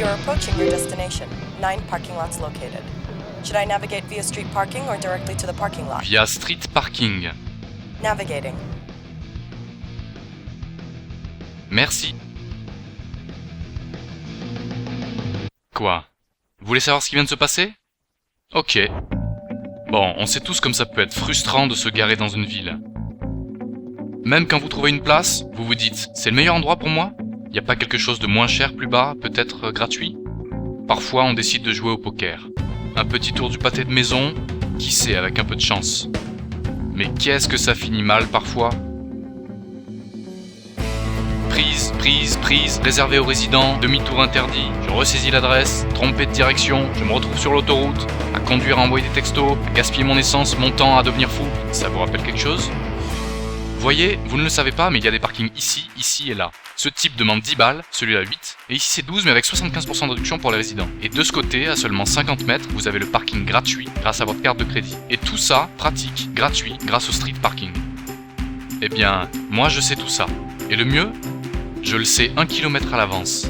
You're approaching your destination. 9 parking lots located. Should I navigate via street parking or directly to the parking lot? Via street parking. Navigating. Merci. Quoi? Vous voulez savoir ce qui vient de se passer? Ok. Bon, on sait tous comme ça peut être frustrant de se garer dans une ville. Même quand vous trouvez une place, vous vous dites « C'est le meilleur endroit pour moi ? Y a pas quelque chose de moins cher plus bas, peut-être gratuit ?» Parfois, on décide de jouer au poker. Un petit tour du pâté de maison, qui sait, avec un peu de chance. Mais qu'est-ce que ça finit mal parfois ? Prise, réservé aux résidents, demi-tour interdit, je ressaisis l'adresse, trompé de direction, je me retrouve sur l'autoroute, à conduire, à envoyer des textos, à gaspiller mon essence, mon temps, à devenir fou. Ça vous rappelle quelque chose ? Voyez, vous ne le savez pas, mais il y a des parkings ici et là. Ce type demande 10 balles, celui-là 8, et ici c'est 12 mais avec 75% de réduction pour les résidents. Et de ce côté, à seulement 50 mètres, vous avez le parking gratuit grâce à votre carte de crédit. Et tout ça, pratique, gratuit, grâce au street parking. Eh bien, moi je sais tout ça. Et le mieux ? Je le sais 1 km à l'avance.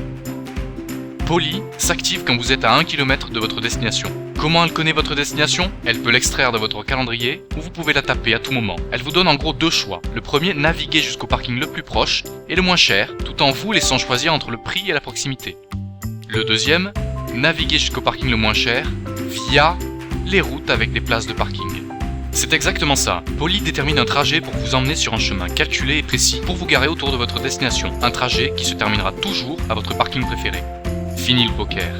Polly s'active quand vous êtes à 1 km de votre destination. Comment elle connaît votre destination ? Elle peut l'extraire de votre calendrier ou vous pouvez la taper à tout moment. Elle vous donne en gros 2 choix. Le premier, naviguer jusqu'au parking le plus proche et le moins cher, tout en vous laissant choisir entre le prix et la proximité. Le deuxième, naviguer jusqu'au parking le moins cher via les routes avec des places de parking. C'est exactement ça. Polly détermine un trajet pour vous emmener sur un chemin calculé et précis pour vous garer autour de votre destination. Un trajet qui se terminera toujours à votre parking préféré. Fini le poker.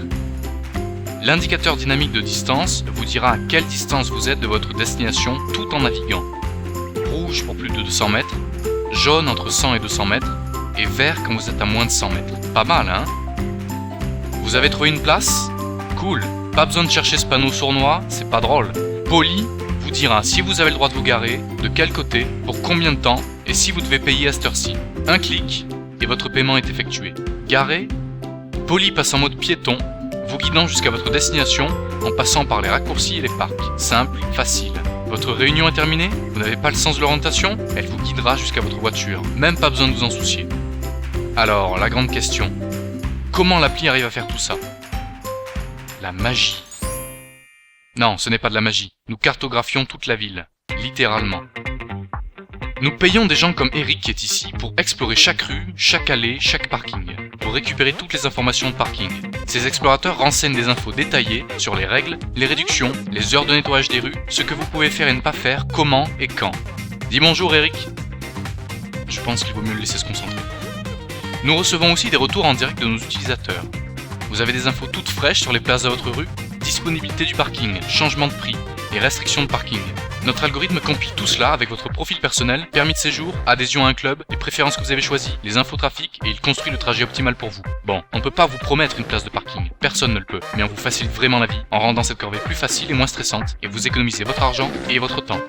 L'indicateur dynamique de distance vous dira à quelle distance vous êtes de votre destination tout en naviguant. Rouge pour plus de 200 mètres, jaune entre 100 et 200 mètres, et vert quand vous êtes à moins de 100 mètres. Pas mal, hein ? Vous avez trouvé une place ? Cool. Pas besoin de chercher ce panneau sournois, c'est pas drôle. Polly vous dira si vous avez le droit de vous garer, de quel côté, pour combien de temps, et si vous devez payer à cette heure-ci. Un clic, et votre paiement est effectué. Garé, Polly passe en mode piéton, vous guidant jusqu'à votre destination en passant par les raccourcis et les parcs. Simple, facile. Votre réunion est terminée ? Vous n'avez pas le sens de l'orientation ? Elle vous guidera jusqu'à votre voiture. Même pas besoin de vous en soucier. Alors, la grande question. Comment l'appli arrive à faire tout ça ? La magie. Non, ce n'est pas de la magie. Nous cartographions toute la ville. Littéralement. Nous payons des gens comme Eric qui est ici pour explorer chaque rue, chaque allée, chaque parking. Pour récupérer toutes les informations de parking. Ces explorateurs renseignent des infos détaillées sur les règles, les réductions, les heures de nettoyage des rues, ce que vous pouvez faire et ne pas faire, comment et quand. Dis bonjour Eric. Je pense qu'il vaut mieux le laisser se concentrer. Nous recevons aussi des retours en direct de nos utilisateurs. Vous avez des infos toutes fraîches sur les places de votre rue, disponibilité du parking, changement de prix et restrictions de parking. Notre algorithme compile tout cela avec votre profil personnel, permis de séjour, adhésion à un club, les préférences que vous avez choisies, les infos trafic et il construit le trajet optimal pour vous. Bon, on ne peut pas vous promettre une place de parking, personne ne le peut, mais on vous facilite vraiment la vie en rendant cette corvée plus facile et moins stressante et vous économisez votre argent et votre temps.